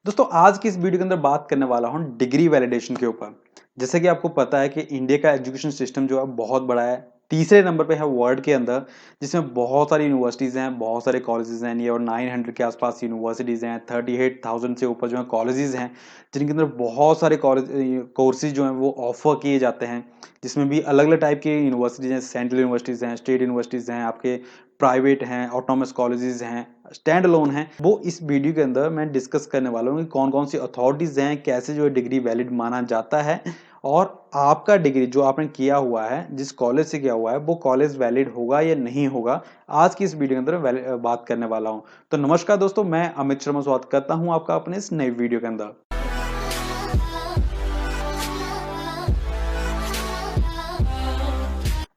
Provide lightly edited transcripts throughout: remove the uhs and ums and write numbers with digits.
दोस्तों आज की इस वीडियो के अंदर बात करने वाला हूँ डिग्री वैलिडेशन के ऊपर। जैसे कि आपको पता है कि इंडिया का एजुकेशन सिस्टम जो है बहुत बड़ा है। तीसरे नंबर पे है वर्ल्ड के अंदर, जिसमें बहुत सारी यूनिवर्सिटीज़ हैं, बहुत सारे कॉलेजेस हैं। नियर 900 के आसपास यूनिवर्सिटीज़ हैं, 38,000 से ऊपर जो है कॉलेजेस हैं, जिनके अंदर बहुत सारे कॉलेज कोर्सेज जो हैं वो ऑफर किए जाते हैं। जिसमें भी अलग अलग टाइप के यूनिवर्सिटीज़ हैं, सेंट्रल यूनिवर्सिटीज़ हैं, स्टेट यूनिवर्सिटीज़ हैं, आपके प्राइवेट हैं, ऑटोनमस कॉलेजेस हैं, स्टैंड अलोन हैं। वो इस वीडियो के अंदर मैं डिस्कस करने वाला हूँ कि कौन कौन सी अथॉरिटीज़ हैं, कैसे जो है डिग्री वैलिड माना जाता है, और आपका डिग्री जो आपने किया हुआ है, जिस कॉलेज से किया हुआ है, वो कॉलेज वैलिड होगा या नहीं होगा। आज की इस वीडियो के अंदर बात करने वाला हूँ। तो नमस्कार दोस्तों, मैं अमित शर्मा स्वागत करता हूँ आपका अपने इस नई वीडियो के अंदर।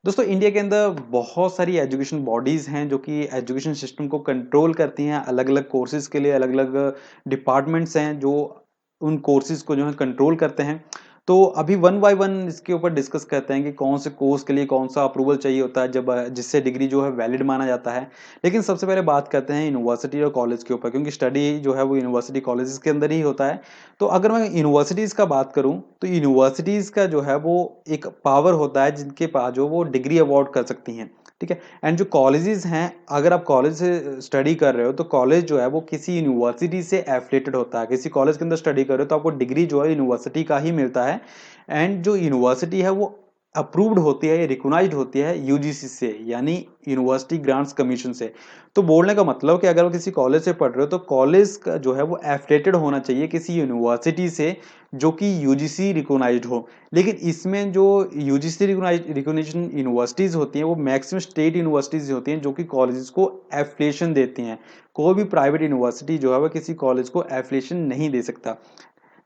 दोस्तों इंडिया के अंदर बहुत सारी एजुकेशन बॉडीज़ हैं जो कि एजुकेशन सिस्टम को कंट्रोल करती हैं। अलग अलग कोर्सेज़ के लिए अलग अलग डिपार्टमेंट्स हैं जो उन कोर्सेज़ को जो है कंट्रोल करते हैं। तो अभी वन बाय वन इसके ऊपर डिस्कस करते हैं कि कौन से कोर्स के लिए कौन सा अप्रूवल चाहिए होता है, जब जिससे डिग्री जो है वैलिड माना जाता है। लेकिन सबसे पहले बात करते हैं यूनिवर्सिटी और कॉलेज के ऊपर, क्योंकि स्टडी जो है वो यूनिवर्सिटी कॉलेजेस के अंदर ही होता है। तो अगर मैं यूनिवर्सिटीज़ का बात करूँ, तो यूनिवर्सिटीज़ का जो है वो एक पावर होता है जिनके पास जो वो डिग्री अवार्ड कर सकती हैं, ठीक है। एंड जो कॉलेजेस हैं, अगर आप कॉलेज से स्टडी कर रहे हो तो कॉलेज जो है वो किसी यूनिवर्सिटी से एफिलिएटेड होता है। किसी कॉलेज के अंदर स्टडी कर रहे हो तो आपको डिग्री जो है यूनिवर्सिटी का ही मिलता है। एंड जो यूनिवर्सिटी है वो अप्रूव्ड होती है, रिकॉग्नाइज्ड होती है यूजीसी से, यानी यूनिवर्सिटी ग्रांट्स कमीशन से। तो बोलने का मतलब कि अगर आप किसी कॉलेज से पढ़ रहे हो तो कॉलेज का जो है वो एफिलिएटेड होना चाहिए किसी यूनिवर्सिटी से जो कि यूजीसी रिकॉग्नाइज्ड हो। लेकिन इसमें जो यूजीसी रिकॉग्निशन यूनिवर्सिटीज होती हैं वो मैक्सिमम स्टेट यूनिवर्सिटीज होती हैं जो कि कॉलेजेस को एफिलिएशन देती हैं। कोई भी प्राइवेट यूनिवर्सिटी जो है वो किसी कॉलेज को एफिलिएशन नहीं दे सकता।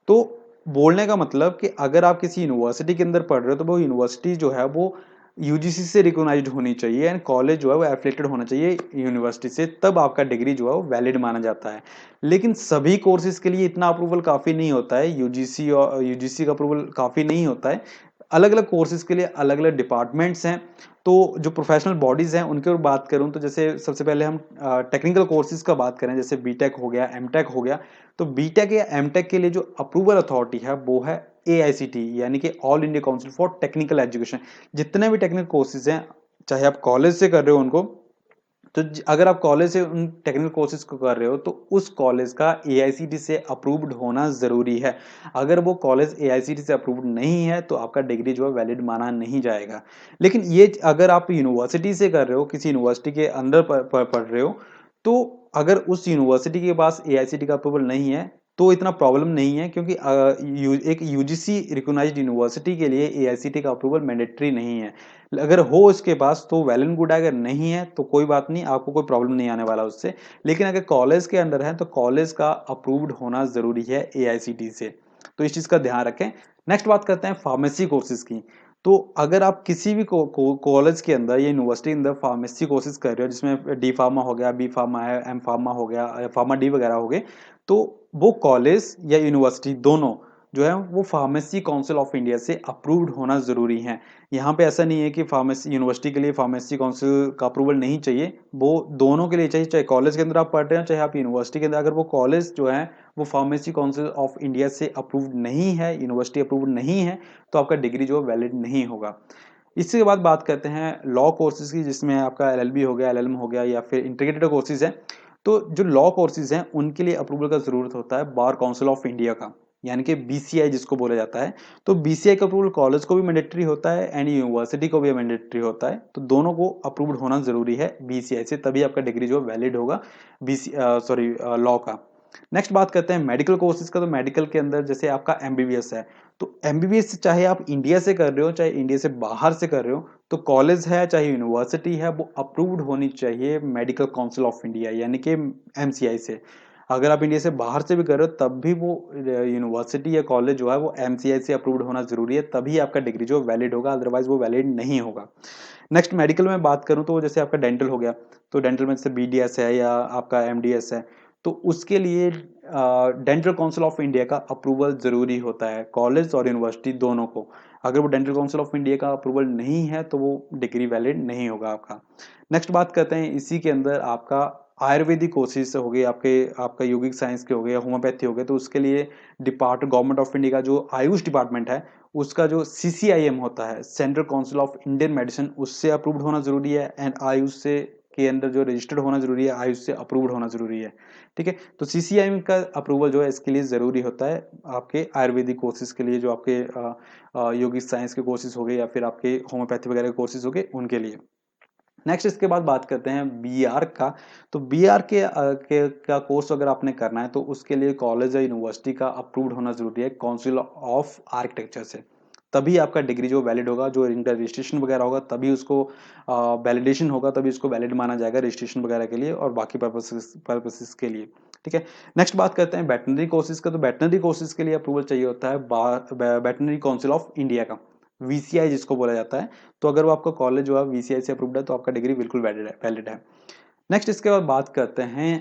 तो बोलने का मतलब कि अगर आप किसी यूनिवर्सिटी के अंदर पढ़ रहे हो तो वो यूनिवर्सिटी जो है वो यूजीसी से रिकॉग्नाइज्ड होनी चाहिए, एंड कॉलेज जो है वो एफिलिएटेड होना चाहिए यूनिवर्सिटी से, तब आपका डिग्री जो है वो वैलिड माना जाता है। लेकिन सभी कोर्सेज के लिए इतना अप्रूवल काफ़ी नहीं होता है, यूजीसी और यूजीसी का अप्रूवल काफ़ी नहीं होता है। अलग अलग कोर्सेज के लिए अलग अलग डिपार्टमेंट्स हैं। तो जो प्रोफेशनल बॉडीज़ हैं उनके ऊपर बात करूं तो जैसे सबसे पहले हम टेक्निकल कोर्सेज का बात करें, जैसे बीटेक हो गया, एमटेक हो गया। तो बीटेक या एमटेक के लिए जो अप्रूवल अथॉरिटी है वो है एआईसीटी, यानी कि all India council for technical education. जितने भी टेक्निकल कोर्सेज हैं, चाहे आप कॉलेज से कर रहे हो उनको, तो अगर आप कॉलेज से उन टेक्निकल कोर्सेज को कर रहे हो तो उस कॉलेज का एआईसीटी से अप्रूव्ड होना जरूरी है। अगर वो कॉलेज एआईसीटी से अप्रूव्ड नहीं है तो आपका डिग्री जो है वैलिड माना नहीं जाएगा। लेकिन ये अगर आप यूनिवर्सिटी से कर रहे हो, किसी यूनिवर्सिटी के अंदर पढ़ रहे हो, तो अगर उस यूनिवर्सिटी के पास एआईसीटी का अप्रूवल नहीं है तो इतना प्रॉब्लम नहीं है, क्योंकि एक यूजीसी रिकॉग्नाइज्ड यूनिवर्सिटी के लिए एआईसीटी का अप्रूवल मैंडेटरी नहीं है। अगर हो उसके पास तो वेल एंड गुड है, अगर नहीं है तो कोई बात नहीं, आपको कोई प्रॉब्लम नहीं आने वाला उससे। लेकिन अगर कॉलेज के अंदर है तो कॉलेज का अप्रूव्ड होना जरूरी है एआईसीटी से। तो इस चीज का ध्यान रखें। नेक्स्ट बात करते हैं फार्मेसी कोर्सेज की। तो अगर आप किसी भी कॉलेज के अंदर या यूनिवर्सिटी के अंदर फार्मेसी कोर्सेज कर रहे हो, जिसमें डी फार्मा हो गया, बी फार्मा है, एम फार्मा हो गया, फार्मा डी वगैरह हो गए, तो वो कॉलेज या यूनिवर्सिटी दोनों जो है वो फार्मेसी काउंसिल ऑफ इंडिया से अप्रूव्ड होना जरूरी है। यहाँ पे ऐसा नहीं है कि फार्मेसी यूनिवर्सिटी के लिए फार्मेसी काउंसिल का अप्रूवल नहीं चाहिए, वो दोनों के लिए चाहिए। चाहे कॉलेज के अंदर आप पढ़ रहे हो, चाहे आप यूनिवर्सिटी के अंदर, अगर वो कॉलेज जो है वो फार्मेसी काउंसिल ऑफ इंडिया से अप्रूव्ड नहीं है, यूनिवर्सिटी अप्रूव्ड नहीं है, तो आपका डिग्री जो है वैलिड नहीं होगा। इसके बाद बात करते हैं लॉ कोर्सेज की, जिसमें आपका एलएलबी हो गया, एलएलएम हो गया, या फिर इंटीग्रेटेड कोर्सेज है। तो जो लॉ कोर्सेज हैं उनके लिए अप्रूवल का जरूरत होता है बार काउंसिल ऑफ इंडिया का, यानी कि बीसीआई जिसको बोला जाता है। तो बीसीआई का अप्रूवल कॉलेज को भी मैंडेटरी होता है एंड यूनिवर्सिटी को भी मैंडेटरी होता है। तो दोनों को अप्रूव्ड होना जरूरी है बीसीआई से, तभी आपका डिग्री जो वैलिड होगा बीसी सॉरी लॉ का। नेक्स्ट बात करते हैं मेडिकल कोर्सेज का। तो मेडिकल के अंदर जैसे आपका एमबीबीएस है, तो एमबीबीएस चाहे आप इंडिया से कर रहे हो चाहे इंडिया से बाहर से कर रहे हो, तो कॉलेज है चाहे यूनिवर्सिटी है वो अप्रूव्ड होनी चाहिए मेडिकल काउंसिल ऑफ इंडिया, यानी कि एमसीआई से। अगर आप इंडिया से बाहर से भी कर रहे हो तब भी वो यूनिवर्सिटी या कॉलेज जो है वो एमसीआई से अप्रूव्ड होना जरूरी है, तभी आपका डिग्री जो वैलिड होगा, अदरवाइज वो वैलिड नहीं होगा। नेक्स्ट मेडिकल में बात करूं तो जैसे आपका डेंटल हो गया, तो डेंटल में जैसे बीडीएस है या आपका एमडीएस है, तो उसके लिए डेंटल काउंसिल ऑफ इंडिया का अप्रूवल जरूरी होता है, कॉलेज और यूनिवर्सिटी दोनों को। अगर वो डेंटल काउंसिल ऑफ इंडिया का अप्रूवल नहीं है तो वो डिग्री वैलिड नहीं होगा आपका। नेक्स्ट बात करते हैं इसी के अंदर आपका आयुर्वेदिक कोर्सेज हो गए, आपका योगिक साइंस के हो गए, होम्योपैथी हो गए, तो उसके लिए गवर्नमेंट ऑफ इंडिया का जो आयुष डिपार्टमेंट है, उसका जो सीसीआईएम होता है, central council of Indian medicine, उससे अप्रूव्ड होना जरूरी है। एंड आयुष से के अंदर जो रजिस्टर्ड होना जरूरी है, आयुष से अप्रूव्ड होना जरूरी है। ठीक है, तो सीसीआईएम का अप्रूवल जो है इसके लिए जरूरी होता है आपके आयुर्वेदिक कोर्सेज के लिए, जो आपके योगिक साइंस के कोर्सेज हो गए या फिर आपके होम्योपैथी वगैरह के कोर्सेज हो गए उनके लिए। नेक्स्ट इसके बाद बात करते हैं बीआर का। तो बीआर का कोर्स अगर आपने करना है तो उसके लिए कॉलेज या यूनिवर्सिटी का अप्रूव्ड होना जरूरी है काउंसिल ऑफ आर्किटेक्चर से, तभी आपका डिग्री जो वैलिड होगा, जो इनका रजिस्ट्रेशन वगैरह होगा तभी उसको वैलिडेशन होगा, तभी उसको वैलिड माना जाएगा रजिस्ट्रेशन वगैरह के लिए और बाकी पर्पसेस के लिए। ठीक है, नेक्स्ट बात करते हैं वेटनरी कोर्सेज का। तो वेटनरी कोर्सेज के लिए अप्रूवल चाहिए होता है वेटनरी काउंसिल ऑफ इंडिया का, वीसीआई जिसको बोला जाता है। तो अगर वो आपका कॉलेज जो है वीसीआई से अप्रूव्ड है तो आपका डिग्री बिल्कुल वैलिड है। नेक्स्ट इसके बाद बात करते हैं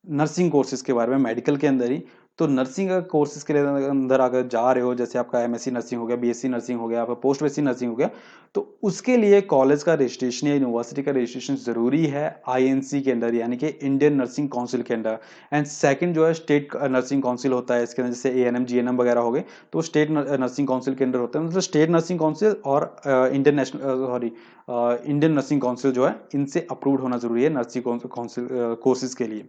नर्सिंग कोर्सेज के बारे में, मेडिकल के अंदर ही। तो नर्सिंग कोर्सेज के अंदर अगर जा रहे हो, जैसे आपका एमएससी नर्सिंग हो गया, बीएससी नर्सिंग हो गया, आपका पोस्ट बीएससी नर्सिंग हो गया, तो उसके लिए कॉलेज का रजिस्ट्रेशन या यूनिवर्सिटी का रजिस्ट्रेशन जरूरी है आईएनसी के अंदर, यानी कि इंडियन नर्सिंग काउंसिल के अंदर। एंड सेकंड जो है स्टेट नर्सिंग काउंसिल होता है इसके अंदर, जैसे एएनएम जीएनएम वगैरह हो गए, तो स्टेट नर्सिंग काउंसिल के अंदर होता है। मतलब स्टेट नर्सिंग काउंसिल और इंडियन नर्सिंग काउंसिल जो है, इनसे अप्रूव्ड होना जरूरी है नर्सिंग काउंसिल कोर्सेज के लिए।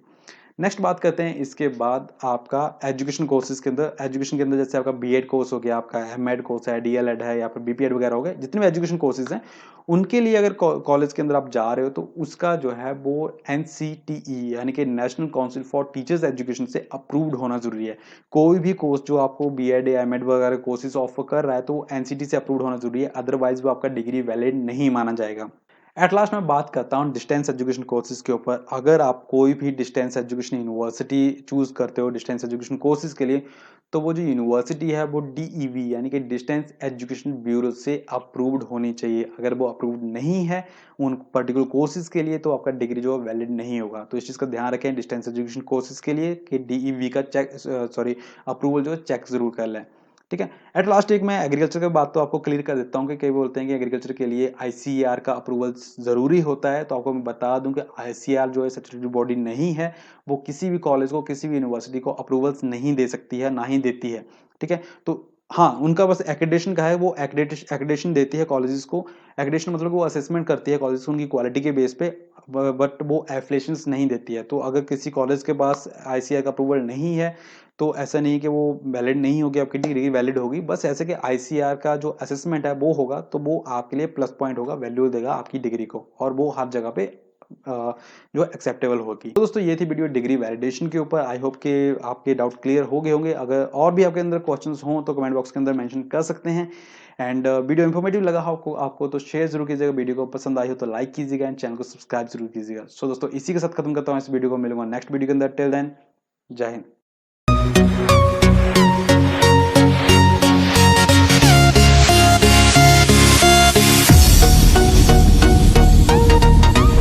नेक्स्ट बात करते हैं इसके बाद आपका एजुकेशन कोर्सेज के अंदर। एजुकेशन के अंदर जैसे आपका बीएड कोर्स हो गया, आपका एमएड कोर्स है, डीएलएड है या फिर बीपीएड वगैरह हो गए, जितने भी एजुकेशन कोर्सेज हैं उनके लिए अगर कॉलेज के अंदर आप जा रहे हो तो उसका जो है वो एनसीटीई यानी कि national council for teachers education से अप्रूव्ड होना जरूरी है। कोई भी कोर्स जो आपको बीएड या एमएड वगैरह कोर्सेज ऑफर कर रहा है तो वो एनसीटी से अप्रूव्ड होना जरूरी है, अदरवाइज वो आपका डिग्री वैलिड नहीं माना जाएगा। एट लास्ट मैं बात करता हूँ डिस्टेंस एजुकेशन कोर्सेज के ऊपर। अगर आप कोई भी डिस्टेंस एजुकेशन यूनिवर्सिटी चूज करते हो डिस्टेंस एजुकेशन कोर्सेज के लिए, तो वो जो यूनिवर्सिटी है वो डीईवी यानी कि डिस्टेंस एजुकेशन ब्यूरो से अप्रूव्ड होनी चाहिए। अगर वो अप्रूव्ड नहीं है उन पर्टिकुलर कोर्सेज के लिए तो आपका डिग्री जो है वैलिड नहीं होगा। तो इस चीज़ का ध्यान रखें डिस्टेंस एजुकेशन कोर्सेज के लिए कि डीईवी का अप्रूवल जो है चेक जरूर कर लें। ठीक है, एट लास्ट एक मैं एग्रीकल्चर की बात तो आपको क्लियर कर देता हूँ कि कई बोलते हैं कि एग्रीकल्चर के लिए आईसीएआर का अप्रूवल जरूरी होता है। तो आपको मैं बता दूं कि आईसीएआर जो है स्टैट्यूटरी बॉडी नहीं है, वो किसी भी कॉलेज को, किसी भी यूनिवर्सिटी को अप्रूवल्स नहीं दे सकती है, ना ही देती है। ठीक है, तो हाँ, उनका बस एक्रेडिटेशन का है, वो एक्रेडिटेशन देती है कॉलेजेस को। एक्रेडिटेशन मतलब वो असेसमेंट करती है कॉलेजेस को उनकी क्वालिटी के बेस पे, बट वो एफिलिएशंस नहीं देती है। तो अगर किसी कॉलेज के पास आईसीएआर का अप्रूवल नहीं है तो ऐसा नहीं कि वो वैलिड नहीं होगी, आपकी डिग्री वैलिड होगी। बस ऐसे कि आईसीआर का जो असेसमेंट है वो होगा तो वो आपके लिए प्लस पॉइंट होगा, वैल्यू देगा आपकी डिग्री को, और वो हर जगह पे जो एक्सेप्टेबल होगी। तो दोस्तों ये थी वीडियो डिग्री वैलिडेशन के ऊपर। आई होप कि आपके डाउट क्लियर हो गए होंगे। अगर और भी आपके अंदर क्वेश्चंस हों तो कमेंट बॉक्स के अंदर मेंशन कर सकते हैं। एंड वीडियो इन्फॉर्मेटिव लगा आपको तो शेयर जरूर कीजिएगा, वीडियो को पसंद आई हो तो लाइक कीजिएगा एंड चैनल को सब्सक्राइब जरूर कीजिएगा। सो दोस्तों इसी के साथ खत्म करता हूँ इस वीडियो को, मिलूंगा नेक्स्ट वीडियो के अंदर। टिल देन, जय हिंद।